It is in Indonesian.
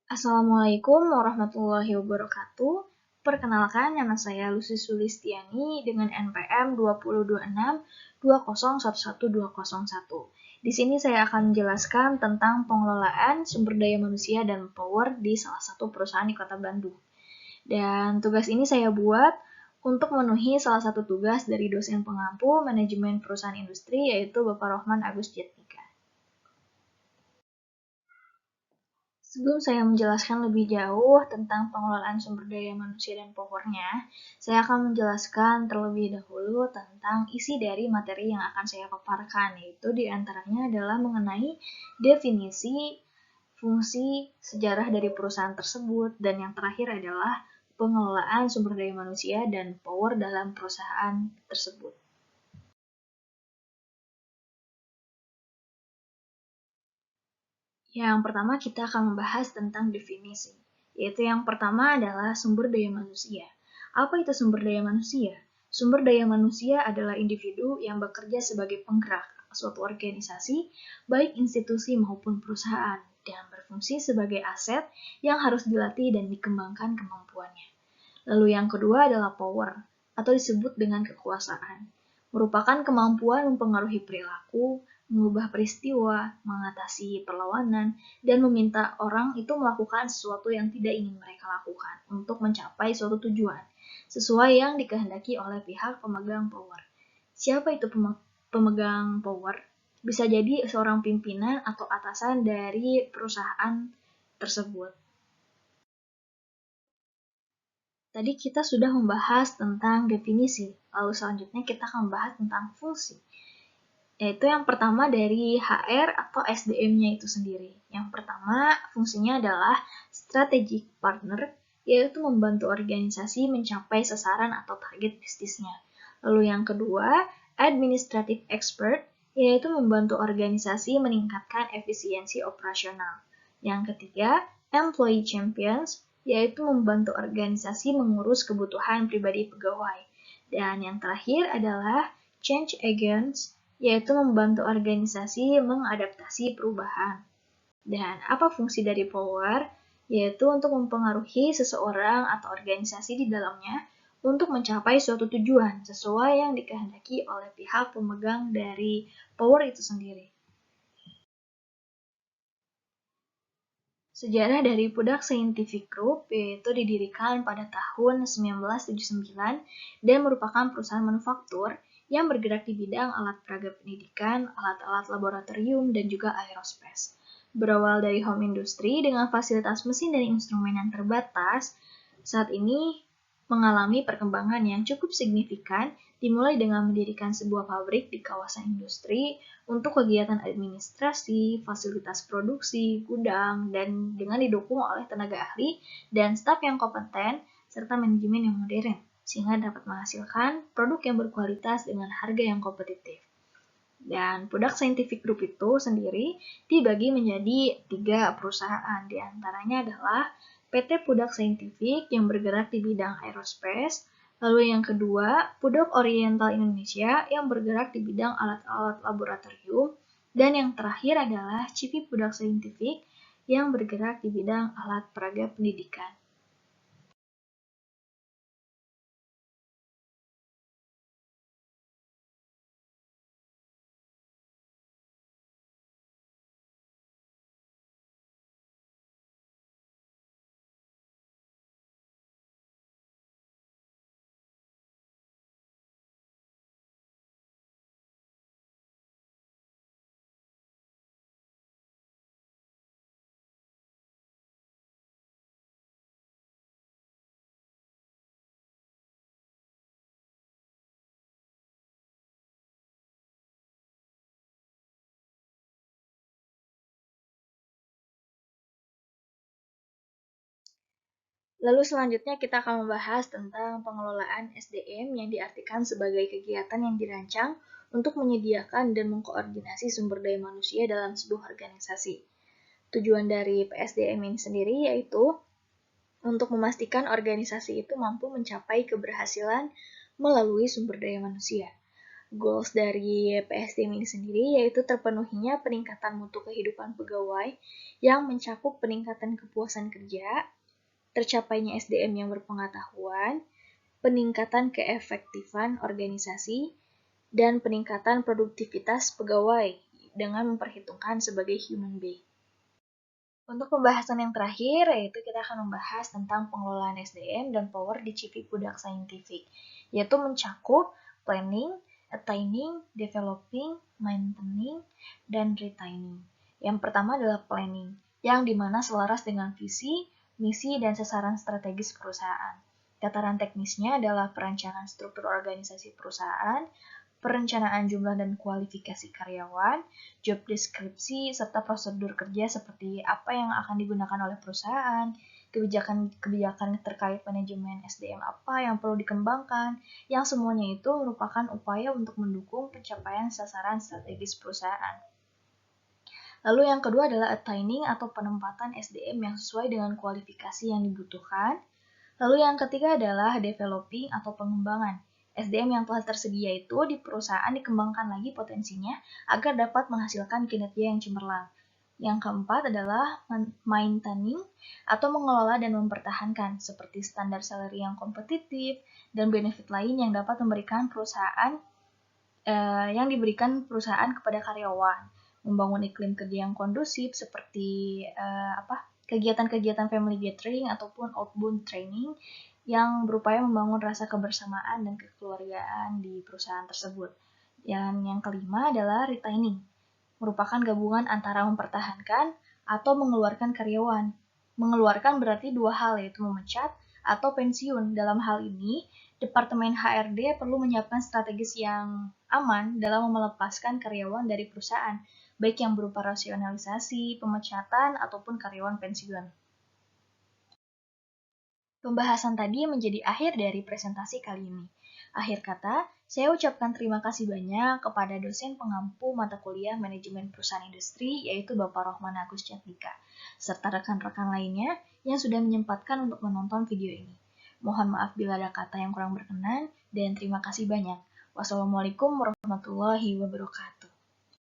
Assalamualaikum warahmatullahi wabarakatuh. Perkenalkan, nama saya Lucy Sulistiani dengan NPM 202620111201. Di sini saya akan menjelaskan tentang pengelolaan sumber daya manusia dan power di salah satu perusahaan di Kota Bandung. Dan tugas ini saya buat untuk memenuhi salah satu tugas dari dosen pengampu manajemen perusahaan industri, yaitu Bapak Rohman Agus Jatnika. Sebelum saya menjelaskan lebih jauh tentang pengelolaan sumber daya manusia dan powernya, saya akan menjelaskan terlebih dahulu tentang isi dari materi yang akan saya paparkan, yaitu diantaranya adalah mengenai definisi, fungsi, sejarah dari perusahaan tersebut, dan yang terakhir adalah pengelolaan sumber daya manusia dan power dalam perusahaan tersebut. Yang pertama kita akan membahas tentang definisi, yaitu yang pertama adalah sumber daya manusia. Apa itu sumber daya manusia? Sumber daya manusia adalah individu yang bekerja sebagai penggerak suatu organisasi, baik institusi maupun perusahaan, dan berfungsi sebagai aset yang harus dilatih dan dikembangkan kemampuannya. Lalu yang kedua adalah power, atau disebut dengan kekuasaan. Merupakan kemampuan mempengaruhi perilaku, mengubah peristiwa, mengatasi perlawanan, dan meminta orang itu melakukan sesuatu yang tidak ingin mereka lakukan untuk mencapai suatu tujuan, sesuai yang dikehendaki oleh pihak pemegang power. Siapa itu pemegang power? Bisa jadi seorang pimpinan atau atasan dari perusahaan tersebut. Tadi kita sudah membahas tentang definisi, lalu selanjutnya kita akan membahas tentang fungsi. Yaitu yang pertama dari HR atau SDM-nya itu sendiri. Yang pertama, fungsinya adalah strategic partner, yaitu membantu organisasi mencapai sasaran atau target bisnisnya. Lalu yang kedua, administrative expert, yaitu membantu organisasi meningkatkan efisiensi operasional. Yang ketiga, employee champions, yaitu membantu organisasi mengurus kebutuhan pribadi pegawai. Dan yang terakhir adalah change agents, yaitu membantu organisasi mengadaptasi perubahan. Dan apa fungsi dari power? Yaitu untuk mempengaruhi seseorang atau organisasi di dalamnya untuk mencapai suatu tujuan sesuai yang dikehendaki oleh pihak pemegang dari power itu sendiri. Sejarah dari Pudak Scientific Group yaitu didirikan pada tahun 1979 dan merupakan perusahaan manufaktur yang bergerak di bidang alat peraga pendidikan, alat-alat laboratorium, dan juga aerospace. Berawal dari home industry dengan fasilitas mesin dan instrumen yang terbatas, saat ini mengalami perkembangan yang cukup signifikan, dimulai dengan mendirikan sebuah pabrik di kawasan industri untuk kegiatan administrasi, fasilitas produksi, gudang, dan dengan didukung oleh tenaga ahli dan staf yang kompeten, serta manajemen yang modern, sehingga dapat menghasilkan produk yang berkualitas dengan harga yang kompetitif. Dan Pudak Scientific Group itu sendiri dibagi menjadi 3 perusahaan, diantaranya adalah PT Pudak Scientific yang bergerak di bidang aerospace, lalu yang kedua Pudak Oriental Indonesia yang bergerak di bidang alat-alat laboratorium, dan yang terakhir adalah Civi Pudak Scientific yang bergerak di bidang alat peraga pendidikan. Lalu selanjutnya kita akan membahas tentang pengelolaan SDM yang diartikan sebagai kegiatan yang dirancang untuk menyediakan dan mengkoordinasi sumber daya manusia dalam sebuah organisasi. Tujuan dari PSDM ini sendiri yaitu untuk memastikan organisasi itu mampu mencapai keberhasilan melalui sumber daya manusia. Goals dari PSDM ini sendiri yaitu terpenuhinya peningkatan mutu kehidupan pegawai yang mencakup peningkatan kepuasan kerja, tercapainya SDM yang berpengetahuan, peningkatan keefektifan organisasi, dan peningkatan produktivitas pegawai dengan memperhitungkan sebagai human being. Untuk pembahasan yang terakhir, yaitu kita akan membahas tentang pengelolaan SDM dan power di Cipik Budak Scientific, yaitu mencakup planning, attaining, developing, maintaining, dan retaining. Yang pertama adalah planning, yang dimana selaras dengan visi, misi, dan sasaran strategis perusahaan. Tataran teknisnya adalah perencanaan struktur organisasi perusahaan, perencanaan jumlah dan kualifikasi karyawan, job deskripsi, serta prosedur kerja seperti apa yang akan digunakan oleh perusahaan, kebijakan terkait manajemen SDM apa yang perlu dikembangkan, yang semuanya itu merupakan upaya untuk mendukung pencapaian sasaran strategis perusahaan. Lalu yang kedua adalah attaining atau penempatan SDM yang sesuai dengan kualifikasi yang dibutuhkan. Lalu yang ketiga adalah developing atau pengembangan. SDM yang telah tersedia itu di perusahaan dikembangkan lagi potensinya agar dapat menghasilkan kinerja yang cemerlang. Yang keempat adalah maintaining atau mengelola dan mempertahankan seperti standar salary yang kompetitif dan benefit lain yang dapat memberikan diberikan perusahaan kepada karyawan, membangun iklim kerja yang kondusif seperti kegiatan-kegiatan family gathering ataupun outbound training yang berupaya membangun rasa kebersamaan dan kekeluargaan di perusahaan tersebut. Dan yang kelima adalah retaining, merupakan gabungan antara mempertahankan atau mengeluarkan karyawan. Mengeluarkan berarti dua hal, yaitu memecat atau pensiun. Dalam hal ini, Departemen HRD perlu menyiapkan strategis yang aman dalam melepaskan karyawan dari perusahaan, baik yang berupa rasionalisasi, pemecatan, ataupun karyawan pensiun. Pembahasan tadi menjadi akhir dari presentasi kali ini. Akhir kata, saya ucapkan terima kasih banyak kepada dosen pengampu mata kuliah Manajemen Perusahaan Industri, yaitu Bapak Rohman Agus Cantika, serta rekan-rekan lainnya yang sudah menyempatkan untuk menonton video ini. Mohon maaf bila ada kata yang kurang berkenan, dan terima kasih banyak. Wassalamualaikum warahmatullahi wabarakatuh.